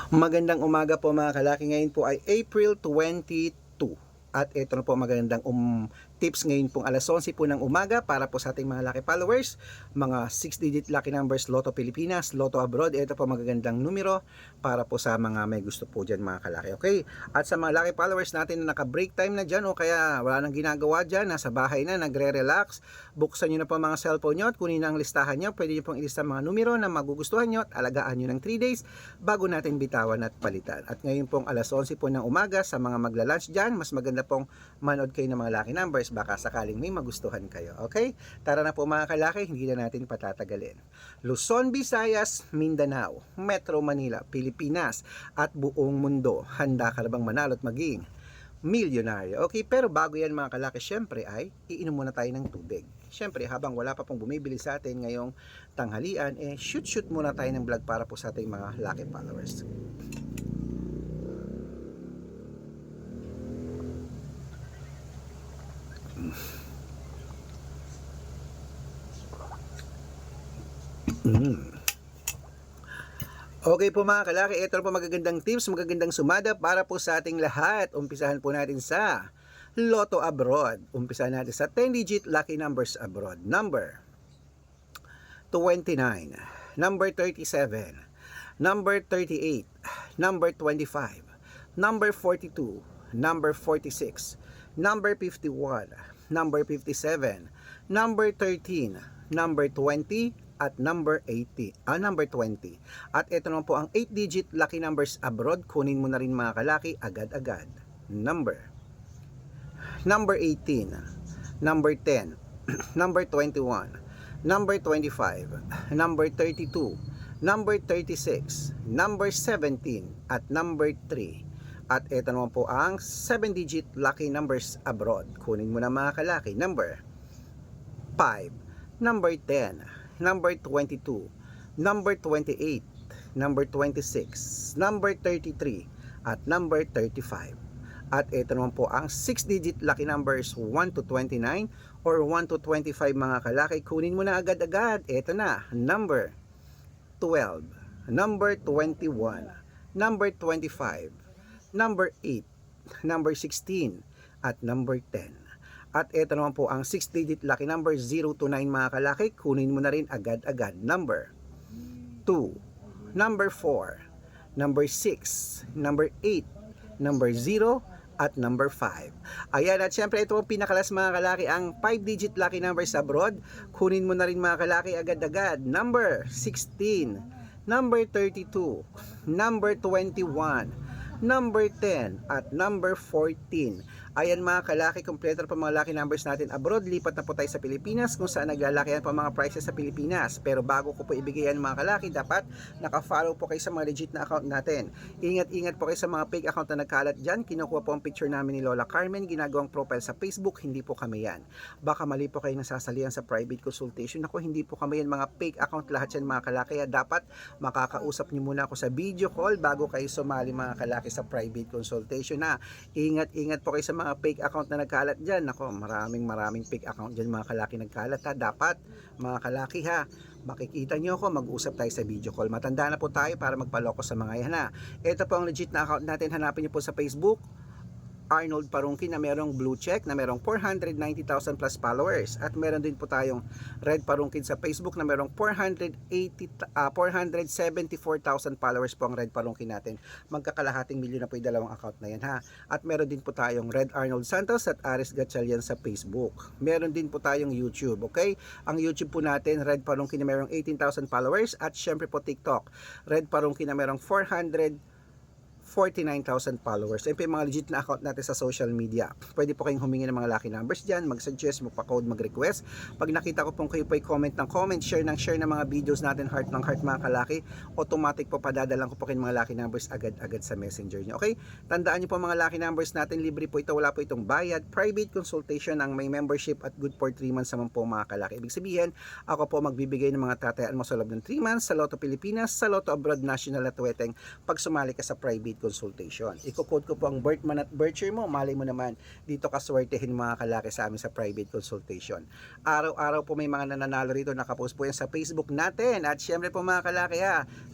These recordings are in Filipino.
Magandang umaga po mga kalaki. Ngayon po ay April 22. At ito na po magandang tips ngayon pong alas 11 po ng umaga para po sa ating mga lucky followers. Mga 6-digit lucky numbers, Lotto Pilipinas, Lotto Abroad. Ito po magagandang numero para po sa mga may gusto po dyan mga kalaki. Okay? At sa mga lucky followers natin na naka-break time na dyan o kaya wala nang ginagawa dyan, nasa bahay na, nagre-relax, buksan nyo na po mga cellphone nyo at kunin ang listahan nyo. Pwede nyo pong ilista mga numero na magugustuhan nyo at alagaan nyo ng 3 days bago natin bitawan at palitan. At ngayon pong alas 11 po ng umaga sa mga magla-lunch dyan, mas maganda pong manood kayo ng mga lucky numbers baka sakaling may magustuhan kayo. Okay? Tara na po mga kalaki, hindi na natin patatagalin. Luzon, Visayas, Mindanao, Metro Manila, Pilipinas at buong mundo. Handa ka na bang manalo at maging milyonaryo? Okay, pero bago yan mga kalaki, syempre ay iinom muna tayo ng tubig. Syempre habang wala pa pong bumibili sa atin ngayong tanghalian, shoot muna tayo ng vlog para po sa ating mga lucky followers. Okay po mga kalaki, ito po magagandang tips, magagandang sumada para po sa ating lahat. Umpisahan po natin sa Lotto Abroad. Umpisahan natin sa 10-digit lucky numbers abroad. Number 29, number 37, number 38, number 25, number 42, number 46, number 51, number 57, number 13, number 20, at number 20. At ito naman po ang 8-digit lucky numbers abroad. Kunin mo na rin mga kalaki agad-agad. Number 18, number 10, number 21, number 25, number 32, number 36, number 17, at number 3. At ito naman po ang 7-digit lucky numbers abroad. Kunin mo na mga kalaki. Number 5, number 10, number 22, number 28, number 26, number 33, at number 35. At ito naman po ang 6-digit lucky numbers 1 to 29 or 1 to 25 mga kalaki. Kunin mo na agad-agad. Ito na, number 12, number 21, number 25, number 8, number 16, at number 10. At ito naman po ang 6-digit lucky number 0 to 9 mga kalaki. Kunin mo na rin agad-agad. Number 2, number 4, number 6, number 8, number 0, at number 5. Ayan, at syempre ito ang pinakalas mga kalaki, ang 5-digit lucky numbers abroad. Kunin mo na rin mga kalaki agad-agad. Number 16, number 32, number 21, number 10, at number 14. Ayan mga kalaki, kompleto pa mga lucky numbers natin abroad. Lipat na po tayo sa Pilipinas kung saan naglalakihan pa mga prices sa Pilipinas. Pero bago ko po ibigay yan mga kalaki, dapat naka-follow po kayo sa mga legit na account natin. Ingat-ingat po kayo sa mga fake account na nagkalat dyan. Kinukuha po ang picture namin ni Lola Carmen, ginagawang profile sa Facebook. Hindi po kami yan. Baka mali po kayo nasasalihan sa private consultation. Ako, hindi po kami yan, mga fake account lahat yan mga kalaki. Kaya dapat makakausap nyo muna ako sa video call bago kayo sumali mga kalaki sa private consultation na. Ingat-ingat po kayo sa mga fake account na nagkalat dyan. Ako, maraming fake account dyan mga kalaki nagkalat ha. Dapat mga kalaki ha, makikita nyo ako, mag-usap tayo sa video call. Matanda na po tayo para magpaloko sa mga yan ha. Ito po ang legit na account natin. Hanapin nyo po sa Facebook, Arnold Parungkin, na merong blue check, na merong 490,000 plus followers. At meron din po tayong Red Parungkin sa Facebook na merong 474,000 followers po ang Red Parungkin natin. Magkakalahating milyon na po yung dalawang account na yan ha. At meron din po tayong Red Arnold Santos at Aris Gatchalian sa Facebook. Meron din po tayong YouTube, okay? Ang YouTube po natin, Red Parungkin na merong 18,000 followers. At syempre po TikTok, Red Parungkin na merong 49,000 followers. Ito yung mga legit na account natin sa social media. Pwede po kayong humingi ng mga lucky numbers dyan, mag-suggest, magpa-code, mag-request. Pag nakita ko pong kayo po ay comment ng comment, share ng mga videos natin, heart ng heart mga kalaki, automatic po padadalang ko po kayo mga lucky numbers agad-agad sa messenger nyo. Okay? Tandaan nyo po mga lucky numbers natin, libre po ito, wala po itong bayad. Private consultation ang may membership at good for 3 months naman po mga kalaki. Ibig sabihin, ako po magbibigay ng mga tatayaan mo sa loob ng 3 months sa Lotto Pilipinas, sa Lotto Abroad National at Weteng pag sumali ka sa private consultation. Iko-code ko po ang birth month at birth year mo. Malay mo naman, dito ka swertehin mga kalaki sa amin sa private consultation. Araw-araw po may mga nananalo rito. Nakapost po yan sa Facebook natin. At syempre po mga kalaki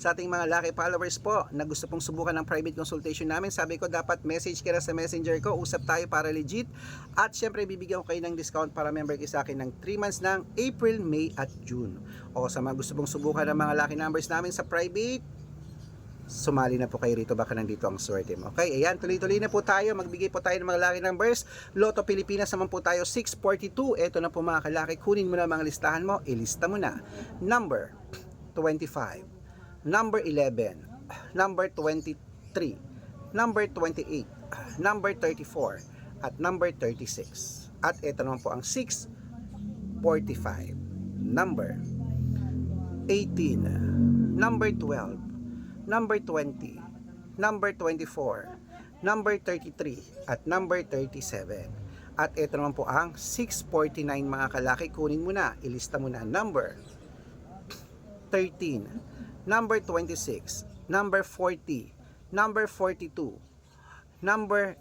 sa ating mga laki followers po na gusto pong subukan ng private consultation namin, sabi ko dapat message ka na sa messenger ko. Usap tayo para legit. At syempre bibigyan ko kayo ng discount para member kayo sa akin ng 3 months ng April, May at June. O sa mga gusto pong subukan ng mga lucky numbers namin sa private, sumali na po kayo rito, baka nandito ang swerte mo. Okay, ayan, tuloy-tuloy na po tayo. Magbigay po tayo ng mga lucky numbers. Lotto Pilipinas naman po tayo, 642. Ito na po mga kalaki. Kunin mo na mga listahan mo. Ilista mo na. Number 25, number 11, number 23, number 28, number 34, at number 36. At ito naman po ang 645, number 18, number 12, number 20, number 24, number 33, at number 37. At ito naman po ang 649 mga kalaki. Kunin mo na, ilista mo na. Number 13, number 26, number 40, number 42, number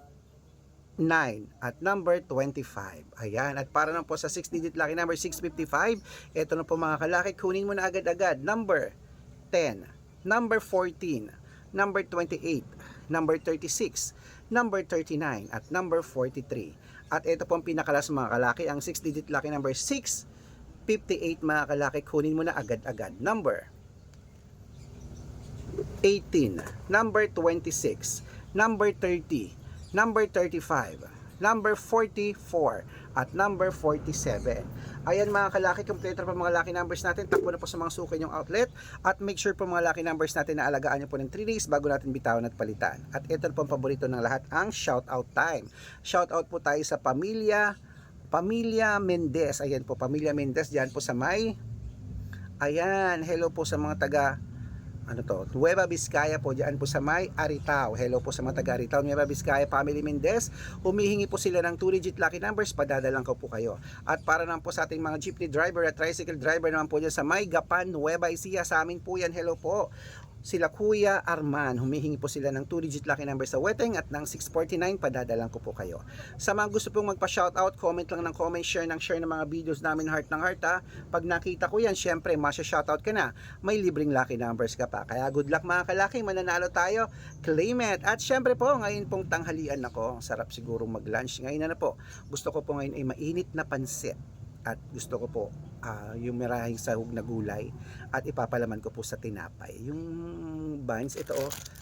9, at number 25. Ayan, at para na po sa 6-digit lucky number 655, ito na po mga kalaki. Kunin mo na agad-agad. Number 10, number 14, number 28, number 36, number 39, at number 43. At ito po ang pinakalas mga kalaki, ang 6-digit lucky number 658 mga kalaki. Kunin mo na agad-agad. Number 18, number 26, number 30, number 35, number 44, at number 47. Ayan mga kalaki, kompleto pa mga lucky numbers natin. Takbo na po sa mga suki yung outlet. At make sure po mga lucky numbers natin na alagaan nyo po ng 3 days bago natin bitawan at palitan. At ito po ang paborito ng lahat, ang shoutout time. Shoutout po tayo sa Pamilya Mendez. Ayan po, Pamilya Mendez, dyan po sa may, ayan, hello po sa mga taga Nueva Vizcaya po, dyan po sa may Aritao. Hello po sa mga taga Aritao, Nueva Vizcaya, Family Mendez. Humihingi po sila ng 2-digit lucky numbers, padadalang ko po kayo. At para naman po sa ating mga jeepney driver at tricycle driver naman po dyan sa may Gapan, Nueva Ecija, sa amin po yan. Hello po sila Kuya Arman, humihingi po sila ng 2-digit lucky number sa Weteng at ng 649, padadalang ko po kayo. Sa mga gusto pong magpa-shoutout, comment lang ng comment, share ng mga videos namin, heart ng heart Pag nakita ko yan, syempre masya-shoutout ka na, may libreng lucky numbers ka pa. Kaya good luck mga kalaki, mananalo tayo, claim it. At syempre po, ngayon pong tanghalian ako, sarap siguro mag-lunch. Ngayon na po, gusto ko po ngayon ay mainit na pansit. At gusto ko po yung marahing sahog na gulay at ipapalaman ko po sa tinapay. Yung buns, ito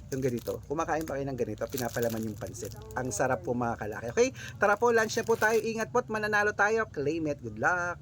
yung ganito. Kumakain pa kayo ng ganito, pinapalaman yung pansit. Ang sarap po mga kalaki. Okay, tara po, lunch na po tayo. Ingat po at mananalo tayo. Claim it. Good luck.